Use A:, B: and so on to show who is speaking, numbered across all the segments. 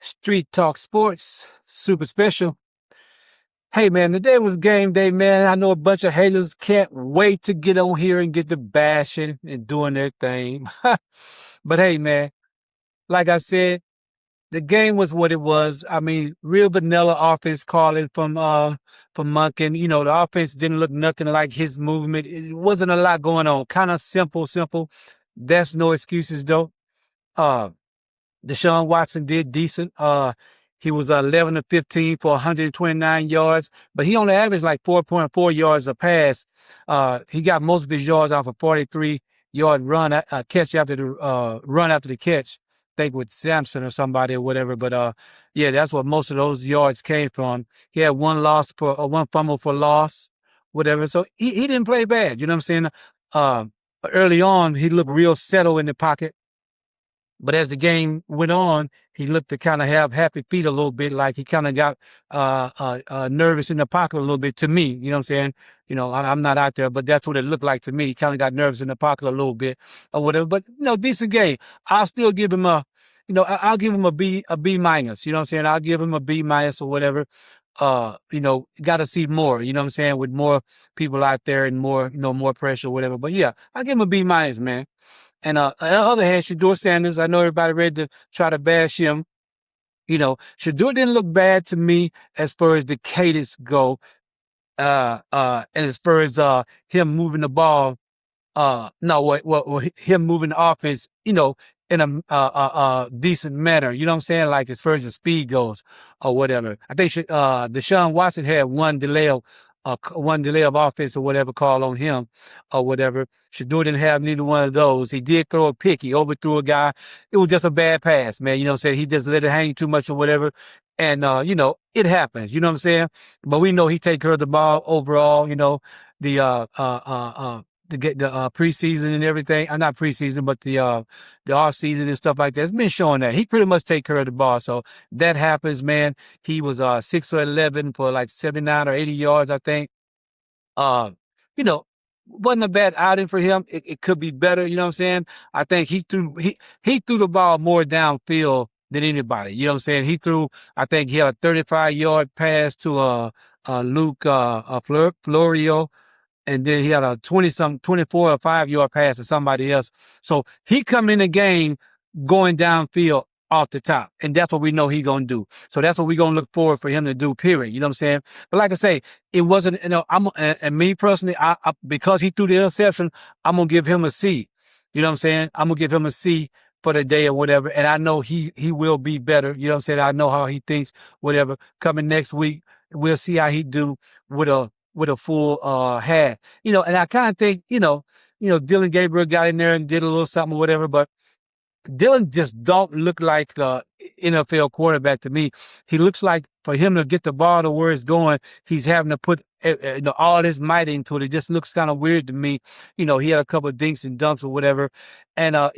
A: Street Talk Sports, super special. Hey man, today was game day, man. I know a bunch of haters can't wait to get on here and get to bashing and doing their thing. But hey man, like I said, the game was what it was. I mean, real vanilla offense calling from Monken. You know, the offense didn't look nothing like his movement. It wasn't a lot going on. Kind of simple. That's no excuses though. Uh Deshaun Watson did decent. He was 11 to 15 for 129 yards, but he only averaged like 4.4 yards a pass. He got most of his yards off a 43-yard run, catch after the run after the catch. I think with Samson or somebody or whatever. But yeah, that's what most of those yards came from. He had one fumble for loss, whatever. So he didn't play bad. You know what I'm saying? Uh, Early on, he looked real settled in the pocket. But as the game went on, he looked to kind of have happy feet a little bit, like he kind of got nervous in the pocket a little bit to me. You know what I'm saying? You know, I'm not out there, but that's what it looked like to me. He kind of got nervous in the pocket a little bit or whatever. But, decent game. I'll still give him I'll give him a B minus. You know what I'm saying? I'll give him a B minus or whatever. Got to see more, you know what I'm saying, with more people out there and more, more pressure or whatever. But yeah, I'll give him a B minus, man. And on the other hand, Shedeur Sanders, I know everybody ready to try to bash him. Shedeur didn't look bad to me as far as the cadence go. And as far as him moving the ball, him moving the offense, in a decent manner. You know what I'm saying? Like as far as the speed goes or whatever. I think Deshaun Watson had one delay of offense or whatever call on him or whatever. Shedeur didn't have neither one of those. He did throw a pick. He overthrew a guy. It was just a bad pass, man. You know what I'm saying? He just let it hang too much or whatever. And, it happens. You know what I'm saying? But we know he take care of the ball overall, the, to get the preseason and everything. Not preseason, but the off season and stuff like that. It's been showing that he pretty much take care of the ball. So that happens, man. He was 6 or 11 for like 79 or 80 yards, I think. Uh, you know, wasn't a bad outing for him. It could be better. You know what I'm saying? I think he threw the ball more downfield than anybody. You know what I'm saying? I think he had a 35-yard pass to Luke Florio, and then he had a 24 or 5-yard pass to somebody else. So he come in the game going downfield off the top, and that's what we know he gonna do. So that's what we gonna look forward for him to do. Period. You know what I'm saying? But like I say, it wasn't. And me personally, I because he threw the interception, I'm gonna give him a C. You know what I'm saying? I'm gonna give him a C for the day or whatever. And I know he will be better. You know what I'm saying? I know how he thinks. Whatever. Coming next week, we'll see how he do with a full hat. And I kind of think, Dylan Gabriel got in there and did a little something or whatever, but Dylan just don't look like the NFL quarterback to me. He looks like for him to get the ball to where it's going, he's having to put all his might into it. It just looks kind of weird to me. He had a couple of dinks and dunks or whatever. And, I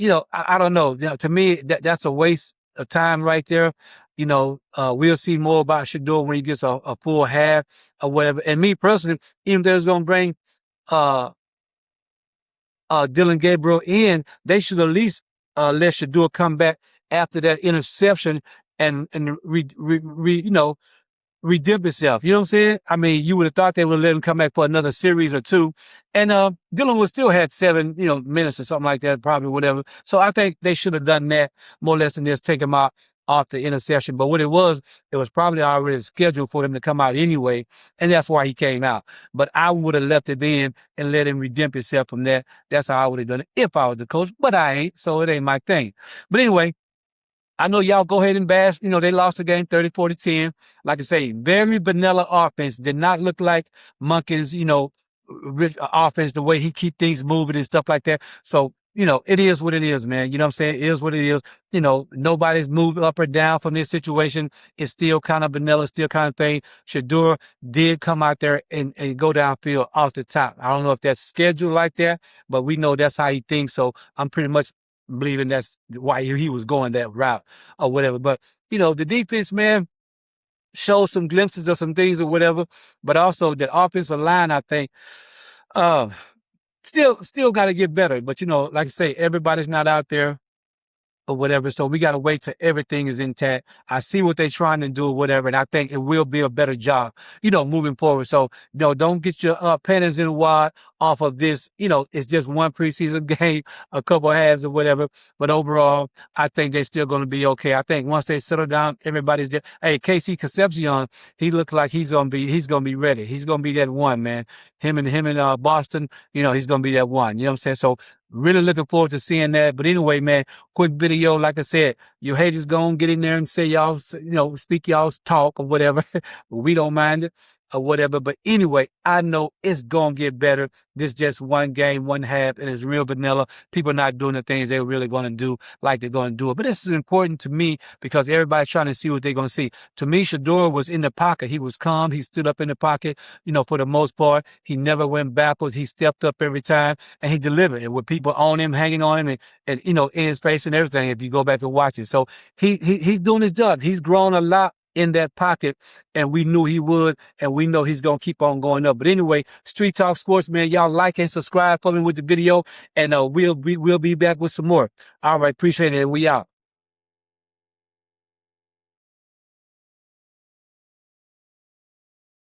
A: don't know. To me, that's a waste of time right there. We'll see more about Shedeur when he gets a full half or whatever. And me personally, even if they was going to bring Dylan Gabriel in, they should at least let Shedeur come back after that interception and redeem himself. You know what I'm saying? I mean, you would have thought they would let him come back for another series or two. And Dylan would still had 7, minutes or something like that, probably whatever. So I think they should have done that more or less than just take him out off the interception. But what it was probably already scheduled for him to come out anyway, and that's why he came out. But I would have left it in and let him redeem himself from that. That's how I would have done it if I was the coach, but I ain't, so it ain't my thing. But anyway, I know y'all go ahead and bash. They lost the game 34-10. Like I say, very vanilla offense. Did not look like Monken's, offense, the way he keep things moving and stuff like that. So, it is what it is, man. You know what I'm saying? It is what it is. Nobody's moved up or down from this situation. It's still kind of vanilla, still kind of thing. Shedeur did come out there and go downfield off the top. I don't know if that's scheduled like that, but we know that's how he thinks. So I'm pretty much believing that's why he was going that route or whatever. But, the defense, man, showed some glimpses of some things or whatever. But also the offensive line, I think, still got to get better. But, like I say, everybody's not out there or whatever. So we got to wait till everything is intact. I see what they're trying to do or whatever, and I think it will be a better job, moving forward. So, don't get your pennies in the wad off of this. It's just one preseason game, a couple halves or whatever. But overall, I think they're still going to be okay. I think once they settle down, everybody's there. Hey, Casey Concepcion, he looks like he's gonna be ready. He's gonna be that one, man. Him and Boston, he's gonna be that one. You know what I'm saying? So really looking forward to seeing that. But anyway, man, quick video. Like I said, your haters go and get in there and say y'all, speak y'all's talk or whatever. We don't mind it or whatever. But anyway, I know it's gonna get better. This just one game, one half, and it's real vanilla. People not doing the things they're really gonna do like they're gonna do it. But this is important to me because everybody's trying to see what they're gonna see. To me, Shedeur was in the pocket. He was calm. He stood up in the pocket, for the most part. He never went backwards. He stepped up every time and he delivered. And with people on him, hanging on him, and in his face and everything, if you go back and watch it. So he's doing his job. He's grown a lot in that pocket, and we knew he would, and we know he's gonna keep on going up. But anyway, Street Talk Sports, man, y'all like and subscribe for me with the video, and we'll be back with some more. All right, appreciate it, and we out.